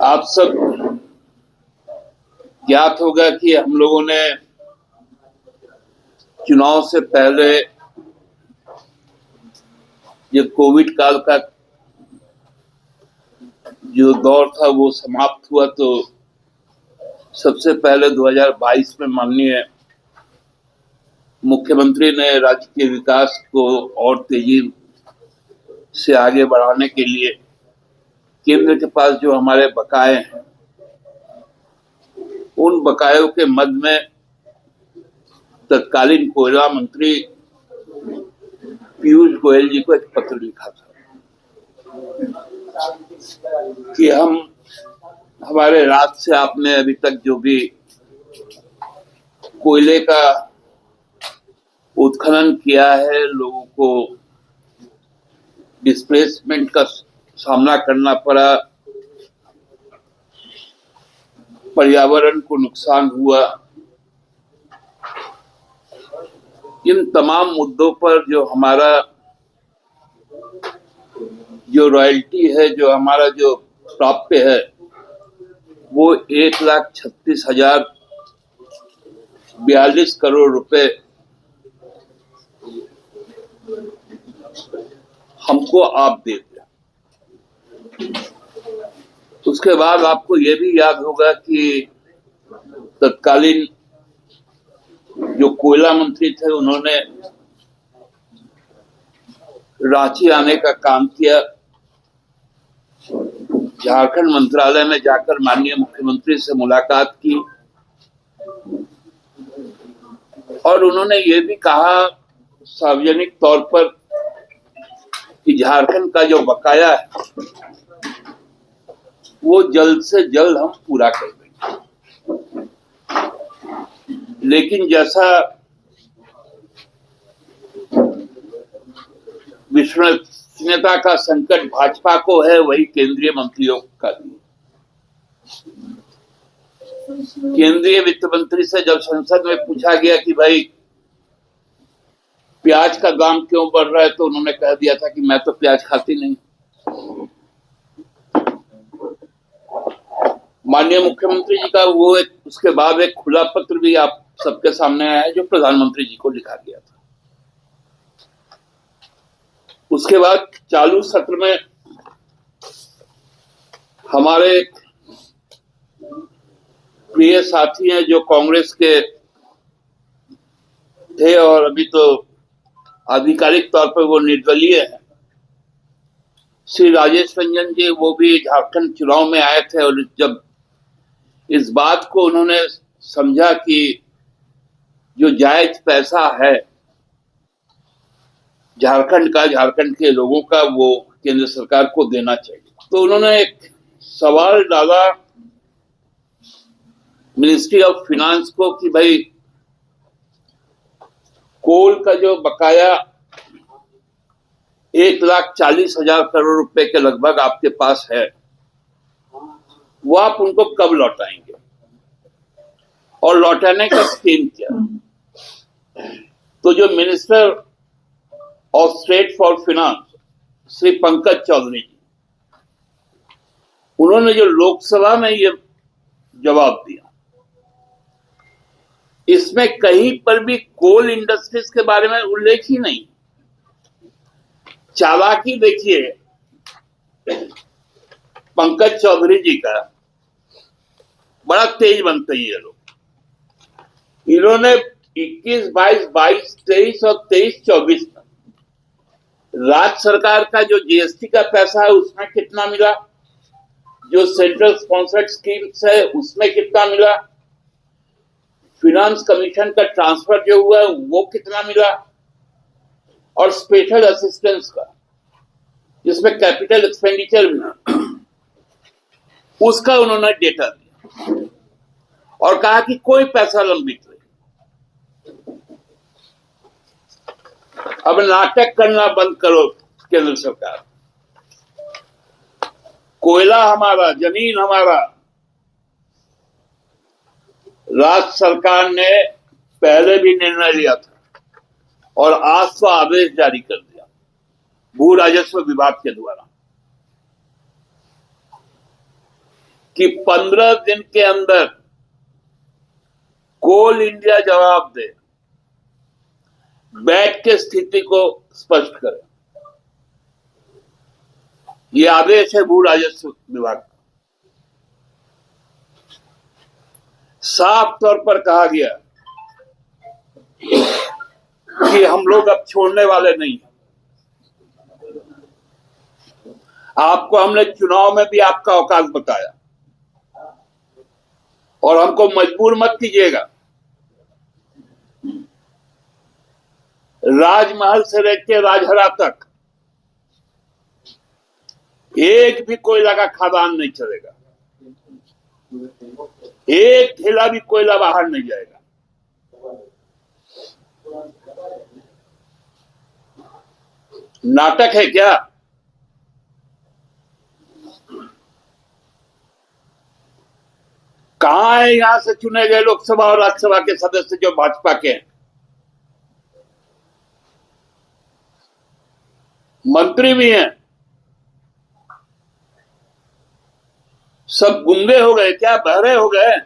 आप सब ज्ञात होगा कि हम लोगों ने चुनाव से पहले जब कोविड काल का जो दौर था वो समाप्त हुआ तो सबसे पहले 2022 में माननीय मुख्यमंत्री ने राज्य के विकास को और तेजी से आगे बढ़ाने के लिए केंद्र के पास जो हमारे बकाये हैं उन बकायों के मद में तत्कालीन कोयला मंत्री पीयूष गोयल जी को एक पत्र लिखा था कि हमारे राज्य से आपने अभी तक जो भी कोयले का उत्खनन किया है, लोगों को डिस्प्लेसमेंट का सामना करना पड़ा, पर्यावरण को नुकसान हुआ, इन तमाम मुद्दों पर जो हमारा जो रॉयल्टी है, जो हमारा जो प्राप्य है, वो 1,36,042 करोड़ रुपए हमको आप दे दिया। उसके बाद आपको ये भी याद होगा कि तत्कालीन जो कोयला मंत्री थे उन्होंने रांची आने का काम किया, झारखंड मंत्रालय में जाकर माननीय मुख्यमंत्री से मुलाकात की और उन्होंने ये भी कहा सार्वजनिक तौर पर कि झारखंड का जो बकाया है वो जल्द से जल्द हम पूरा कर देंगे। लेकिन जैसा विश्वसनीयता का संकट भाजपा को है, वही केंद्रीय मंत्रियों का भी। केंद्रीय वित्त मंत्री से जब संसद में पूछा गया कि भाई प्याज का दाम क्यों बढ़ रहा है, तो उन्होंने कह दिया था कि मैं तो प्याज खाती नहीं। माननीय मुख्यमंत्री जी का वो उसके बाद एक खुला पत्र भी आप सबके सामने आया है जो प्रधानमंत्री जी को लिखा गया था। उसके बाद चालू सत्र में हमारे प्रिय साथी हैं जो कांग्रेस के थे और अभी तो आधिकारिक तौर पर वो निर्दलीय हैं, श्री राजेश रंजन जी, वो भी झारखंड चुनाव में आए थे और जब इस बात को उन्होंने समझा कि जो जायज पैसा है झारखंड का, झारखंड के लोगों का, वो केंद्र सरकार को देना चाहिए, तो उन्होंने एक सवाल डाला मिनिस्ट्री ऑफ फाइनेंस को कि भाई कोल का जो बकाया 1,40,000 करोड़ रुपए के लगभग आपके पास है, वो आप उनको कब लौटाएंगे और लौटाने का स्कीम क्या। तो जो minister of state for finance Shri Pankaj Chaudhary ji, उन्होंने जो लोकसभा में ये जवाब दिया, इसमें कहीं पर भी कोल इंडस्ट्रीज के बारे में उल्लेख ही नहीं। चालाकी देखिए पंकज चौधरी जी का, बड़ा तेज बनते हैं ये लोग। इन्होंने 21, 22, 23 और 23-24 राज्य सरकार का जो जीएसटी का पैसा है उसमें कितना मिला, जो सेंट्रल स्पॉन्सर्ड स्कीम्स है उसमें कितना मिला, फिनांस कमीशन का ट्रांसफर जो हुआ है वो कितना मिला, और स्पेशल असिस्टेंस का जिसमें कैपिटल एक्सपेंडिचर भी, उसका उन्होंने डेटा दिया और कहा कि कोई पैसा लंबित नहीं। अब नाटक करना बंद करो केंद्र सरकार। कोयला हमारा, जमीन हमारा, राज्य सरकार ने पहले भी निर्णय लिया था और आज तो आदेश जारी कर दिया भू राजस्व विभाग के द्वारा कि 15 दिन के अंदर कोल इंडिया जवाब दे, बैठ के स्थिति को स्पष्ट करे। ये आदेश है भू राजस्व विभाग का। साफ तौर पर कहा गया कि हम लोग अब छोड़ने वाले नहीं हैं। आपको हमने चुनाव में भी आपका औकात बताया और हमको मजबूर मत कीजिएगा। राजमहल से लेकर राजहरा तक एक भी कोयला का खदान नहीं चलेगा, एक ठेला भी कोयला बाहर नहीं जाएगा। नाटक है क्या? कहां है यहां से चुने गए लोकसभा और राज्यसभा के सदस्य जो भाजपा के हैं? मंत्री भी हैं, सब गुंगे हो गए क्या? बहरे हो गए?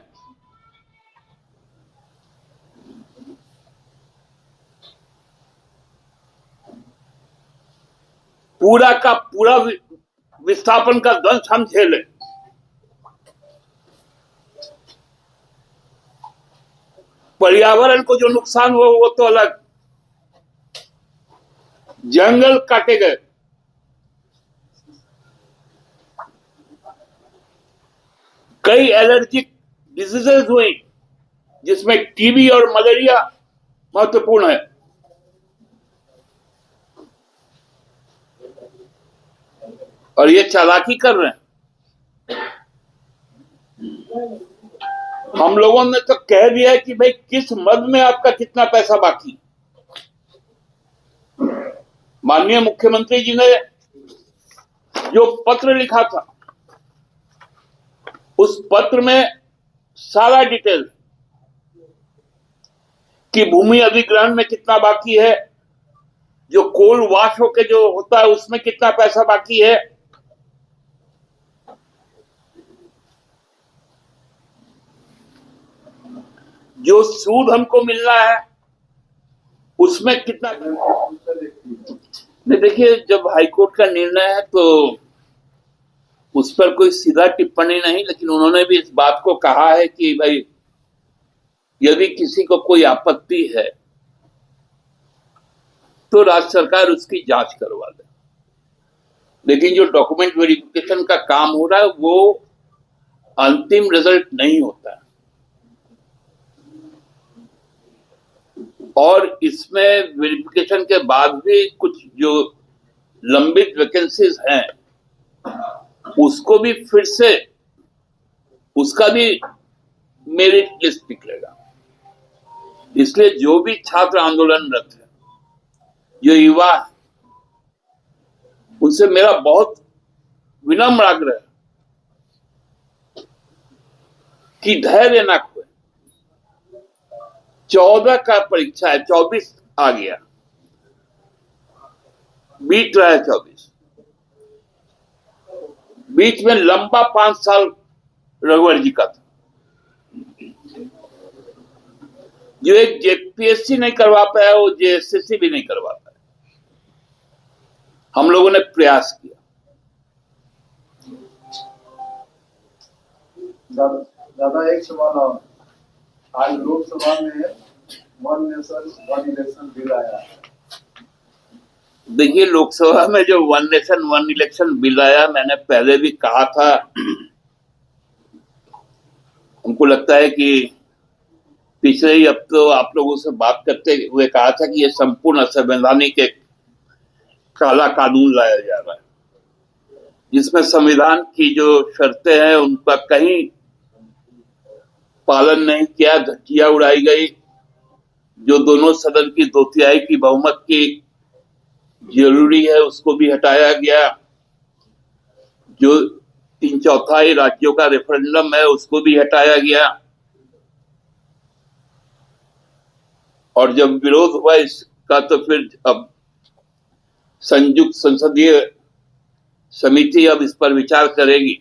पूरा का पूरा विस्थापन का ध्वंस हम झेले। पर्यावरण को जो नुकसान हुआ वो तो अलग, जंगल काटे गए, कई एलर्जिक डिजीजेज हुई जिसमें टीबी और मलेरिया महत्वपूर्ण है। और ये चालाकी कर रहे हैं। हम लोगों ने तो कह दिया है कि भाई किस मद में आपका कितना पैसा बाकी। माननीय मुख्यमंत्री जी ने जो पत्र लिखा था उस पत्र में सारा डिटेल कि भूमि अधिग्रहण में कितना बाकी है, जो कोल वाश होके जो होता है उसमें कितना पैसा बाकी है, जो सूद हमको मिलना है उसमें कितना। नहीं, देखिए, जब हाईकोर्ट का निर्णय है तो उस पर कोई सीधा टिप्पणी नहीं, लेकिन उन्होंने भी इस बात को कहा है कि भाई यदि किसी को कोई आपत्ति है तो राज्य सरकार उसकी जांच करवा दे। लेकिन जो डॉक्यूमेंट वेरिफिकेशन का काम हो रहा है वो अंतिम रिजल्ट नहीं होता है। और इसमें वेरिफिकेशन के बाद भी कुछ जो लंबित वैकेंसीज हैं उसको भी फिर से उसका भी मेरिट लिस्ट निकलेगा। इसलिए जो भी छात्र आंदोलनरत है, जो युवा है, उनसे मेरा बहुत विनम्र आग्रह है कि धैर्य न खोए। 14 का परीक्षा है, 24 आ गया, बीत रहा है 24। बीच में लंबा 5 साल रघुवर जी का था, जो एक जेपीएससी नहीं करवा पाया वो जेएसएससी भी नहीं करवा पाया। हम लोगों ने प्रयास किया। दादा एक सवाल और, आज लोकसभा में one nation one election bill आया है। देखिए, लोकसभा में जो one nation one election bill आया, मैंने पहले भी कहा था, हमको लगता है कि पिछले ही हफ्ते आप लोगों से बात करते हुए कहा था कि यह संपूर्ण असंवैधानिक एक काला कानून लाया जा रहा है, जिसमें संविधान की जो शर्तें हैं उनका कहीं पालन नहीं किया, धज्जियां उड़ाई गई। जो दोनों सदन की 2/3 की बहुमत की जरूरी है उसको भी हटाया गया। जो 3/4 राज्यों का रेफरेंडम है उसको भी हटाया गया। और जब विरोध हुआ इसका तो फिर अब संयुक्त संसदीय समिति अब इस पर विचार करेगी।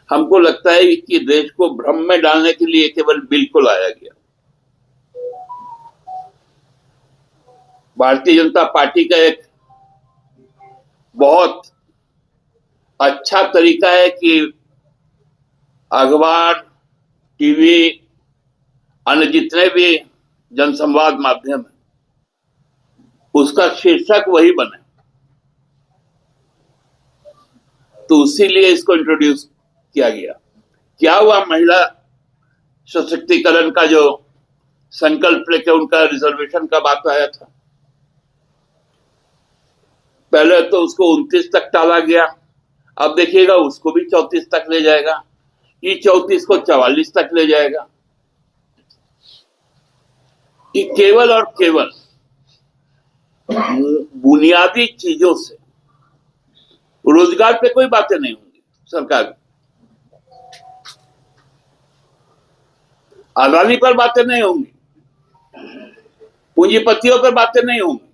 हमको लगता है कि देश को भ्रम में डालने के लिए केवल बिल को लाया गया। भारतीय जनता पार्टी का एक बहुत अच्छा तरीका है कि अखबार, टीवी, अन्य जितने भी जनसंवाद माध्यम है, उसका शीर्षक वही बने। तो इसीलिए इसको इंट्रोड्यूस किया गया। क्या हुआ, महिला सशक्तिकरण का जो संकल्प लेके उनका रिजर्वेशन का बात आया था, पहले तो उसको 29 तक टाला गया, अब देखिएगा उसको भी 34 तक ले जाएगा, ये 34 को 44 तक ले जाएगा। कि केवल और केवल बुनियादी चीजों से, रोजगार पे कोई बातें नहीं होंगी सरकार की, आजादी पर बातें नहीं होंगी, पूंजीपतियों पर बातें नहीं होंगी।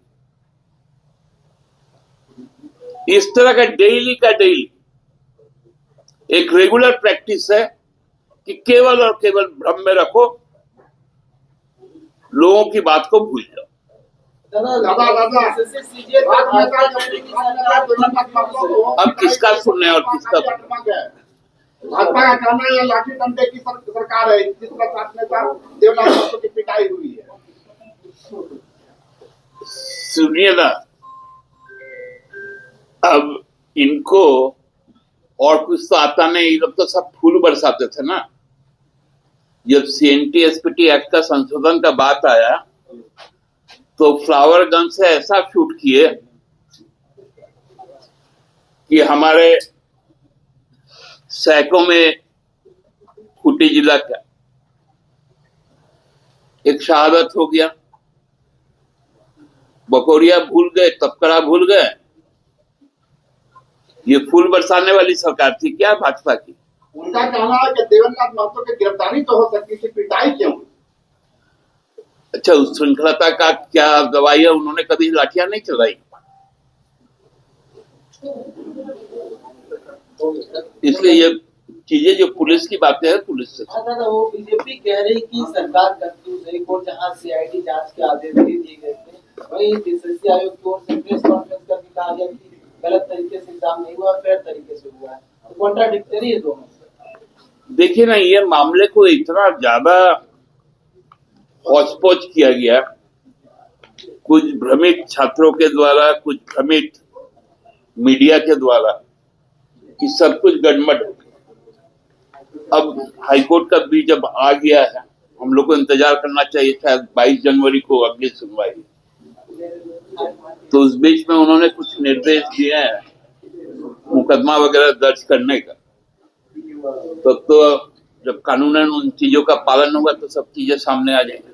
इस तरह का डेली एक रेगुलर प्रैक्टिस है कि केवल और केवल भ्रम में रखो, लोगों की बात को भूल जाओ। अब किसका सुनने और किसका भाजपा का कहना है लाठी डंडे की सरकार है, जिस प्रकार नेता देवनाथ महतो की पिटाई हुई है। सुनिए ना, अब इनको और कुछ तो आता नहीं, ये लोग तो सब फूल बरसाते थे ना। जब CNT SPT एक्ट का संशोधन का बात आया तो फ्लावर गन से ऐसा शूट किए कि हमारे सैकों में खूंटी जिला का एक शहादत हो गया। बकोरिया भूल गए, तपकड़ा भूल गए। ये फूल बरसाने वाली सरकार थी क्या भाजपा की? उनका कहना है कि देवेंद्र महतो की गिरफ्तारी तो हो सकती थी, पिटाई क्यों? अच्छा, उस श्रृंखलता का क्या गवाही है? उन्होंने कभी लाठियां नहीं चलाई, इसलिए ये चीजें जो पुलिस की बातें हैं, पुलिस से। वो बीजेपी कह रही कि सरकार कंफ्यूज है, कोर्ट जहां CID जांच के आदेश भी दिए गए थे, वहीं PCC आयोग की ओर से प्रेस कॉन्फ्रेंस करके कहा गया कि गलत तरीके से एग्जाम नहीं हुआ, फेयर तरीके से हुआ है। तो कॉन्ट्राडिक्टरी है दोनों। देखिए ना, ये मामले को इतना ज्यादा हौच-पौच किया गया, कुछ भ्रमित छात्रों के द्वारा, कुछ भ्रमित मीडिया के द्वारा, कि सब कुछ गड़बड़ हो गया। अब हाईकोर्ट का भी जब आ गया है, हम लोग को इंतजार करना चाहिए, शायद 22 जनवरी को अगली सुनवाई। तो उस बीच में उन्होंने कुछ निर्देश दिए हैं मुकदमा वगैरह दर्ज करने का। तो जब कानूनन उन चीजों का पालन होगा तो सब चीजें सामने आ जाएंगी।